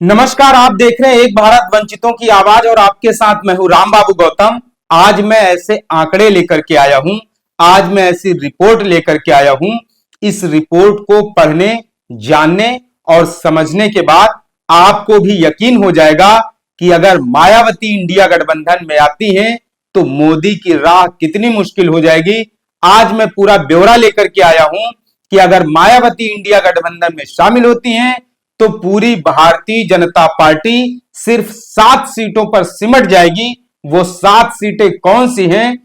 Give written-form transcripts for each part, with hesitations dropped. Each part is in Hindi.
नमस्कार, आप देख रहे हैं एक भारत वंचितों की आवाज और आपके साथ मैं हूं राम बाबू गौतम। आज मैं ऐसे आंकड़े लेकर के आया हूं, आज मैं ऐसी रिपोर्ट लेकर के आया हूं। इस रिपोर्ट को पढ़ने, जानने और समझने के बाद आपको भी यकीन हो जाएगा कि अगर मायावती इंडिया गठबंधन में आती हैं तो मोदी की राह कितनी मुश्किल हो जाएगी। आज मैं पूरा ब्यौरा लेकर के आया हूं कि अगर मायावती इंडिया गठबंधन में शामिल होती हैं तो पूरी भारतीय जनता पार्टी सिर्फ 7 सीटों पर सिमट जाएगी। वो 7 सीटें कौन सी हैं,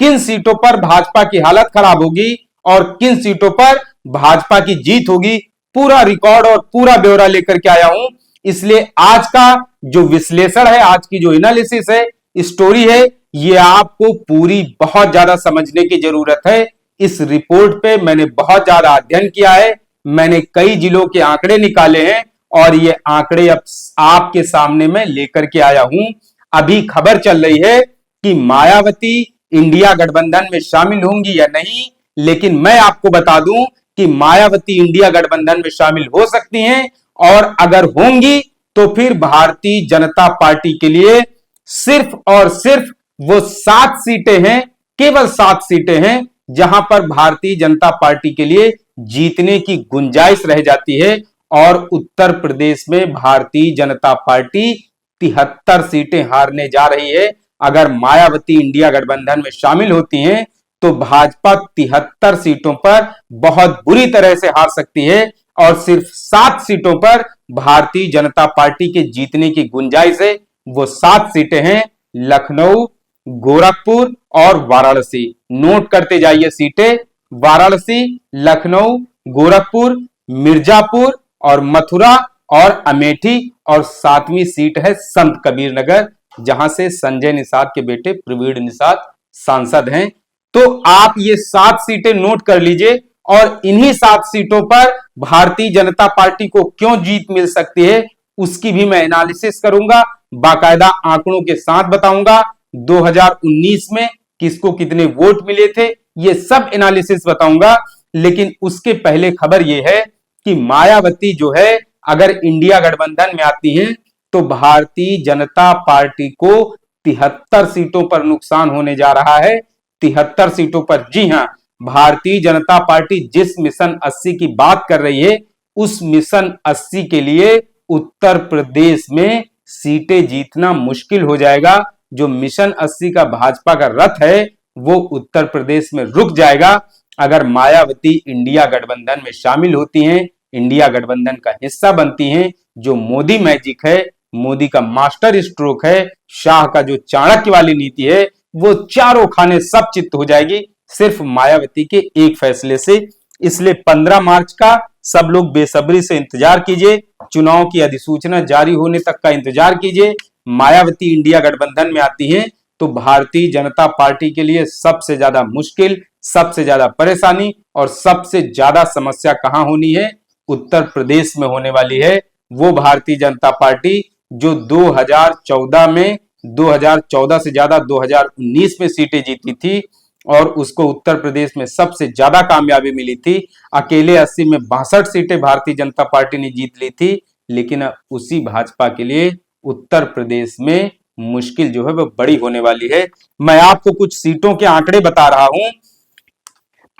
किन सीटों पर भाजपा की हालत खराब होगी और किन सीटों पर भाजपा की जीत होगी, पूरा रिकॉर्ड और पूरा ब्यौरा लेकर के आया हूं। इसलिए आज का जो विश्लेषण है, आज की जो एनालिसिस है, स्टोरी है, ये आपको पूरी बहुत ज्यादा समझने की जरूरत है। इस रिपोर्ट पे मैंने बहुत ज्यादा अध्ययन किया है, मैंने कई जिलों के आंकड़े निकाले हैं और ये आंकड़े अब आपके सामने मैं लेकर के आया हूं। अभी खबर चल रही है कि मायावती इंडिया गठबंधन में शामिल होंगी या नहीं, लेकिन मैं आपको बता दूं कि मायावती इंडिया गठबंधन में शामिल हो सकती हैं और अगर होंगी तो फिर भारतीय जनता पार्टी के लिए सिर्फ और सिर्फ वो 7 सीटें हैं, केवल 7 सीटें हैं जहां पर भारतीय जनता पार्टी के लिए जीतने की गुंजाइश रह जाती है। और उत्तर प्रदेश में भारतीय जनता पार्टी 73 सीटें हारने जा रही है। अगर मायावती इंडिया गठबंधन में शामिल होती हैं तो भाजपा 73 सीटों पर बहुत बुरी तरह से हार सकती है और सिर्फ 7 सीटों पर भारतीय जनता पार्टी के जीतने की गुंजाइश है। वो 7 सीटें हैं लखनऊ, गोरखपुर और वाराणसी। नोट करते जाइए सीटें, वाराणसी, लखनऊ, गोरखपुर, मिर्जापुर और मथुरा और अमेठी, और 7वीं सीट है संत कबीर नगर, जहां से संजय निषाद के बेटे प्रवीण निषाद सांसद हैं। तो आप ये 7 सीटें नोट कर लीजिए और इन्हीं 7 सीटों पर भारतीय जनता पार्टी को क्यों जीत मिल सकती है उसकी भी मैं एनालिसिस करूंगा, बाकायदा आंकड़ों के साथ बताऊंगा। 2019 में किसको कितने वोट मिले थे ये सब एनालिसिस बताऊंगा। लेकिन उसके पहले खबर यह है कि मायावती जो है अगर इंडिया गठबंधन में आती हैं तो भारतीय जनता पार्टी को 73 सीटों पर नुकसान होने जा रहा है। 73 सीटों पर, जी हां, भारतीय जनता पार्टी जिस मिशन 80 की बात कर रही है उस मिशन 80 के लिए उत्तर प्रदेश में सीटें जीतना मुश्किल हो जाएगा। जो मिशन 80 का भाजपा का रथ है वो उत्तर प्रदेश में रुक जाएगा अगर मायावती इंडिया गठबंधन में शामिल होती हैं, इंडिया गठबंधन का हिस्सा बनती हैं। जो मोदी मैजिक है, मोदी का मास्टर स्ट्रोक है, शाह का जो चाणक्य वाली नीति है, वो चारों खाने सब चित्त हो जाएगी सिर्फ मायावती के एक फैसले से। इसलिए 15 मार्च का सब लोग बेसब्री से इंतजार कीजिए, चुनाव की अधिसूचना जारी होने तक का इंतजार कीजिए। मायावती इंडिया गठबंधन में आती हैं तो भारतीय जनता पार्टी के लिए सबसे ज्यादा मुश्किल, सबसे ज्यादा परेशानी और सबसे ज्यादा समस्या कहां होनी है, उत्तर प्रदेश में होने वाली है। वो भारतीय जनता पार्टी जो 2014 से ज्यादा 2019 में सीटें जीती थी और उसको उत्तर प्रदेश में सबसे ज्यादा कामयाबी मिली थी। अकेले 80 में 62 सीटें भारतीय जनता पार्टी ने जीत ली थी। लेकिन उसी भाजपा के लिए उत्तर प्रदेश में मुश्किल जो है वो बड़ी होने वाली है। मैं आपको कुछ सीटों के आंकड़े बता रहा हूं।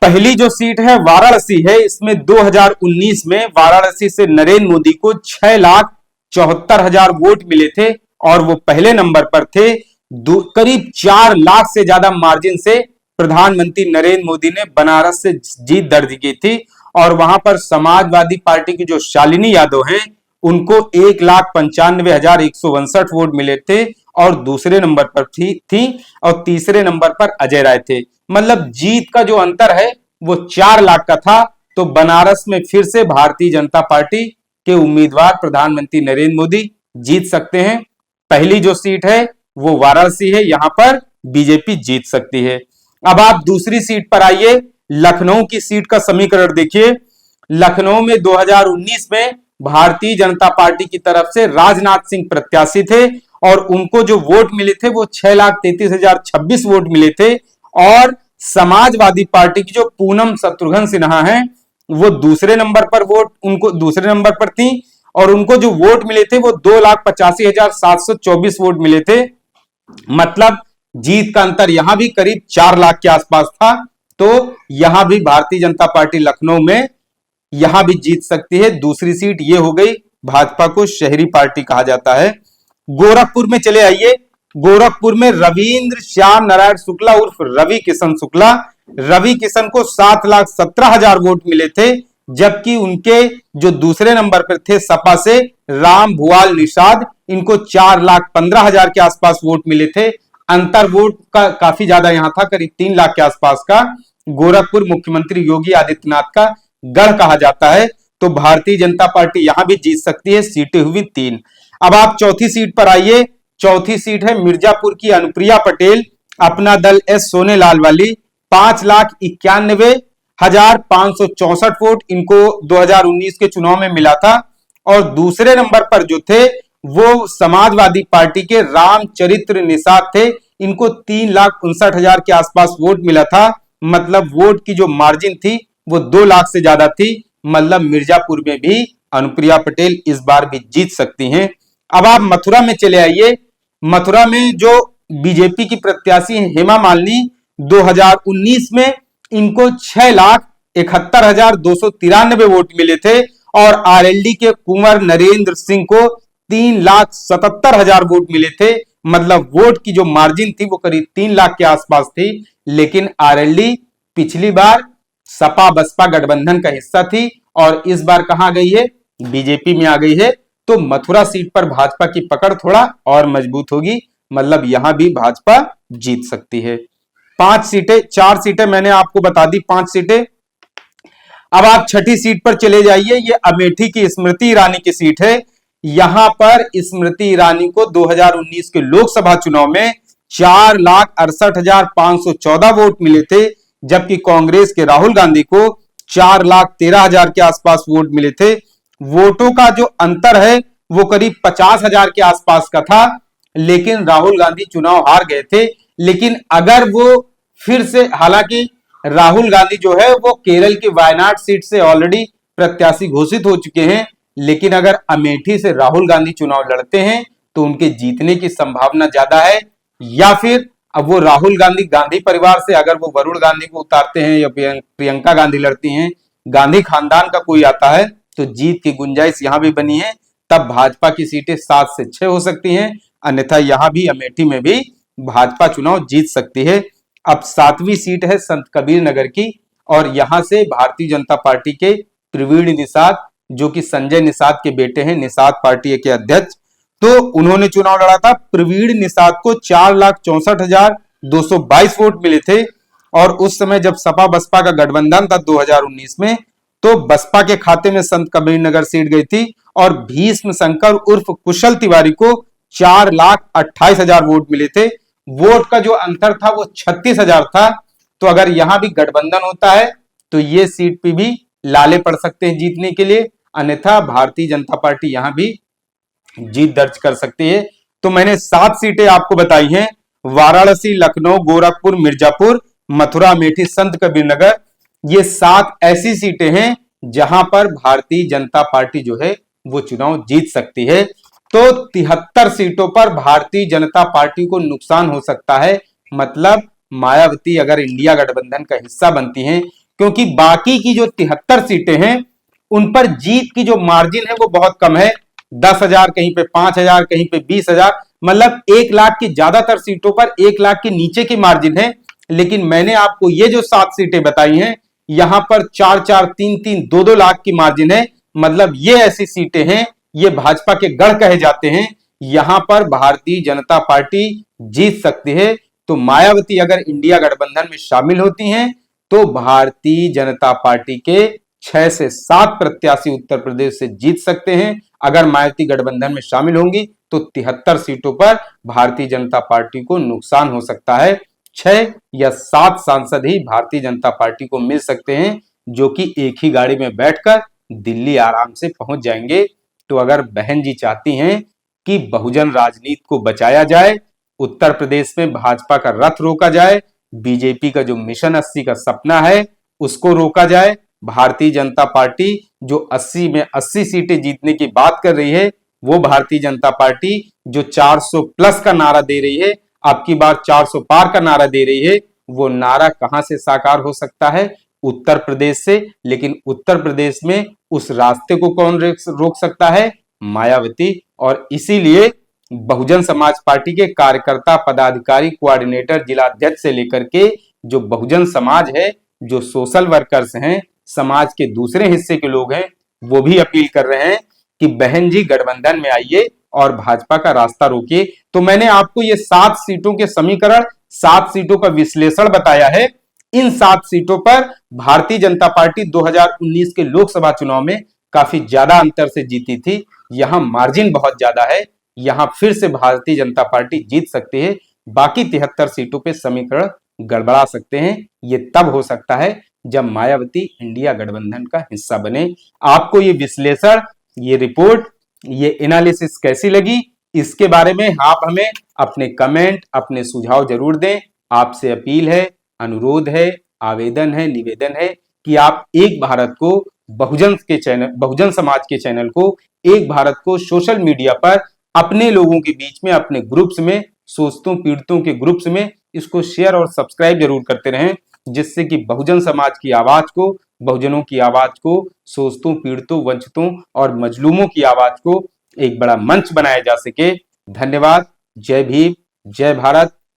पहली जो सीट है वाराणसी है, इसमें 2019 में वाराणसी से नरेंद्र मोदी को 6,74,000 वोट मिले थे और वो पहले नंबर पर थे। करीब 4 लाख से ज्यादा मार्जिन से प्रधानमंत्री नरेंद्र मोदी ने बनारस से जीत दर्ज की थी और वहां पर समाजवादी पार्टी की जो शालिनी यादव हैं उनको 1,95,159 वोट मिले थे और दूसरे नंबर पर थी और तीसरे नंबर पर अजय राय थे। मतलब जीत का जो अंतर है वो 4 लाख का था। तो बनारस में फिर से भारतीय जनता पार्टी के उम्मीदवार प्रधानमंत्री नरेंद्र मोदी जीत सकते हैं। पहली जो सीट है वो वाराणसी है, यहां पर बीजेपी जीत सकती है। अब आप दूसरी सीट पर आइए, लखनऊ की सीट का समीकरण देखिए। लखनऊ में 2019 में भारतीय जनता पार्टी की तरफ से राजनाथ सिंह प्रत्याशी थे और उनको जो वोट मिले थे वो 6,33,026 वोट मिले थे। और समाजवादी पार्टी की जो पूनम शत्रुघ्न सिन्हा हैं वो दूसरे नंबर पर वोट, उनको दूसरे नंबर पर थी और उनको जो वोट मिले थे वो 2,85,724 वोट मिले थे। मतलब जीत का अंतर यहां भी करीब 4 लाख के आसपास था। तो यहां भी भारतीय जनता पार्टी लखनऊ में यहां भी जीत सकती है। दूसरी सीट ये हो गई, भाजपा को शहरी पार्टी कहा जाता है। गोरखपुर में चले आइए। गोरखपुर में रविंद्र श्याम नारायण शुक्ला उर्फ रवि किशन शुक्ला, रवि किशन को 7,17,000 वोट मिले थे, जबकि उनके जो दूसरे नंबर पर थे सपा से राम भुआल निषाद, इनको 4,15,000 के आसपास वोट मिले थे। अंतर वोट का काफी ज्यादा यहां था, करीब 3 लाख के आसपास का। गोरखपुर मुख्यमंत्री योगी आदित्यनाथ का गढ़ कहा जाता है। तो भारतीय जनता पार्टी यहां भी जीत सकती है। सीटें हुई 3। अब आप चौथी सीट पर आइए। चौथी सीट है मिर्जापुर की अनुप्रिया पटेल, अपना दल एस सोनेलाल वाली, 5,91,564 वोट इनको 2019 के चुनाव में मिला था। और दूसरे नंबर पर जो थे वो समाजवादी पार्टी के रामचरित्र निषाद थे, इनको 3,59,000 के आसपास वोट मिला था। मतलब वोट की जो मार्जिन थी वो 2 लाख से ज्यादा थी। मतलब मिर्जापुर में भी अनुप्रिया पटेल इस बार भी जीत सकती हैं। अब आप मथुरा में चले आइए। मथुरा में जो बीजेपी की प्रत्याशी हैं हेमा मालिनी, 2019 में इनको 6,71,293 वोट मिले थे। और आरएलडी के कुंवर नरेंद्र सिंह को 3,77,000 वोट मिले थे। मतलब वोट की जो मार्जिन थी वो करीब 3 लाख के आसपास थी। लेकिन आरएलडी पिछली बार सपा बसपा गठबंधन का हिस्सा थी और इस बार कहां गई है, बीजेपी में आ गई है। तो मथुरा सीट पर भाजपा की पकड़ थोड़ा और मजबूत होगी। मतलब यहां भी भाजपा जीत सकती है। 5 सीटें, 4 सीटें मैंने आपको बता दी, 5 सीटें। अब आप छठी सीट पर चले जाइए। ये अमेठी की स्मृति ईरानी की सीट है। यहां पर स्मृति ईरानी को 2019 के लोकसभा चुनाव में 4,68,514 वोट मिले थे, जबकि कांग्रेस के राहुल गांधी को 4,13,000 के आसपास वोट मिले थे। वोटों का जो अंतर है वो करीब 50,000 के आसपास का था। लेकिन राहुल गांधी चुनाव हार गए थे। लेकिन अगर वो फिर से, हालांकि राहुल गांधी जो है वो केरल की वायनाड सीट से ऑलरेडी प्रत्याशी घोषित हो चुके हैं। लेकिन अगर अमेठी से राहुल गांधी चुनाव लड़ते हैं तो उनके जीतने की संभावना ज्यादा है। या फिर अब वो राहुल गांधी गांधी परिवार से अगर वो वरुण गांधी को उतारते हैं या प्रियंका गांधी लड़ती हैं, गांधी खानदान का कोई आता है, तो जीत की गुंजाइश यहां भी बनी है। तब भाजपा की सीटें 7 से 6 हो सकती हैं। अन्यथा यहां भी अमेठी में भी भाजपा चुनाव जीत सकती है। अब 7वीं सीट है संत कबीर नगर की, और यहां से भारतीय जनता पार्टी के प्रवीण निषाद, जो कि संजय निषाद के बेटे हैं, निषाद पार्टी के अध्यक्ष, तो उन्होंने चुनाव लड़ा था। प्रवीण निषाद को 4,64,222 वोट मिले थे। और उस समय जब सपा बसपा का गठबंधन था 2019 में, तो बसपा के खाते में संत कबीर नगर सीट गई थी। और भीष्म शंकर उर्फ कुशल तिवारी को 4,28,000 वोट मिले थे। वोट का जो अंतर था वो 36,000 था। तो अगर यहां भी गठबंधन होता है तो ये सीट पे भी लाले पड़ सकते हैं जीतने के लिए। अन्यथा भारतीय जनता पार्टी यहां भी जीत दर्ज कर सकती है। तो मैंने 7 सीटें आपको बताई हैं, वाराणसी, लखनऊ, गोरखपुर, मिर्जापुर, मथुरा, अमेठी, संत कबीर नगर। ये 7 ऐसी सीटें हैं जहां पर भारतीय जनता पार्टी जो है वो चुनाव जीत सकती है। तो 73 सीटों पर भारतीय जनता पार्टी को नुकसान हो सकता है। मतलब मायावती अगर इंडिया गठबंधन का हिस्सा बनती हैं, क्योंकि बाकी की जो 73 सीटें हैं उन पर जीत की जो मार्जिन है वो बहुत कम है। 10,000, कहीं पे 5,000, कहीं पे 20,000, मतलब 1 लाख की ज्यादातर सीटों पर 1 लाख के नीचे की मार्जिन है। लेकिन मैंने आपको ये जो 7 सीटें बताई हैं, यहां पर 4-4, 3-3, 2-2 लाख की मार्जिन है। मतलब ये ऐसी सीटें हैं, ये भाजपा के गढ़ कहे जाते हैं। यहां पर भारतीय जनता पार्टी जीत सकती है। तो मायावती अगर इंडिया गठबंधन में शामिल होती हैं तो भारतीय जनता पार्टी के 6 से 7 प्रत्याशी उत्तर प्रदेश से जीत सकते हैं। अगर मायावती गठबंधन में शामिल होंगी तो 73 सीटों पर भारतीय जनता पार्टी को नुकसान हो सकता है। 6 या 7 सांसद ही भारतीय जनता पार्टी को मिल सकते हैं, जो कि एक ही गाड़ी में बैठकर दिल्ली आराम से पहुंच जाएंगे। तो अगर बहन जी चाहती हैं कि बहुजन राजनीति को बचाया जाए, उत्तर प्रदेश में भाजपा का रथ रोका जाए, बीजेपी का जो मिशन 80 का सपना है उसको रोका जाए, भारतीय जनता पार्टी जो 80 में 80 सीटें जीतने की बात कर रही है, वो भारतीय जनता पार्टी जो 400 प्लस का नारा दे रही है, अब की बार 400 पार का नारा दे रही है, वो नारा कहां से साकार हो सकता है? उत्तर प्रदेश से। लेकिन उत्तर प्रदेश में उस रास्ते को कौन रोक सकता है? मायावती। और इसीलिए बहुजन समाज पार्टी के कार्यकर्ता, पदाधिकारी, कोऑर्डिनेटर, जिला अध्यक्ष से लेकर के जो बहुजन समाज है, जो सोशल वर्कर्स हैं, समाज के दूसरे हिस्से के लोग हैं, वो भी अपील कर रहे हैं कि बहन जी गठबंधन में आइए और भाजपा का रास्ता रोकिए। तो मैंने आपको ये 7 सीटों के समीकरण, 7 सीटों का विश्लेषण बताया है। इन 7 सीटों पर भारतीय जनता पार्टी 2019 के लोकसभा चुनाव में काफी ज्यादा अंतर से जीती थी। यहां मार्जिन बहुत ज्यादा है, यहां फिर से भारतीय जनता पार्टी जीत सकती है। बाकी 73 सीटों पे समीकरण गड़बड़ा सकते हैं। ये तब हो सकता है जब मायावती इंडिया गठबंधन का हिस्सा बने। आपको ये विश्लेषण, ये रिपोर्ट, ये एनालिसिस कैसी लगी, इसके बारे में आप हमें अपने कमेंट, अपने सुझाव जरूर दें। आपसे अपील है, अनुरोध है, आवेदन है, निवेदन है कि आप एक भारत को, बहुजन के चैनल, बहुजन समाज के चैनल को, एक भारत को सोशल मीडिया पर अपने लोगों के बीच में, अपने ग्रुप्स में, शोषितों पीड़ितों के ग्रुप्स में इसको शेयर और सब्सक्राइब जरूर करते रहें, जिससे कि बहुजन समाज की आवाज को, बहुजनों की आवाज को, शोषितों पीड़ितों, वंचितों और मजलूमों की आवाज को एक बड़ा मंच बनाया जा सके। धन्यवाद। जय भीम, जय भारत,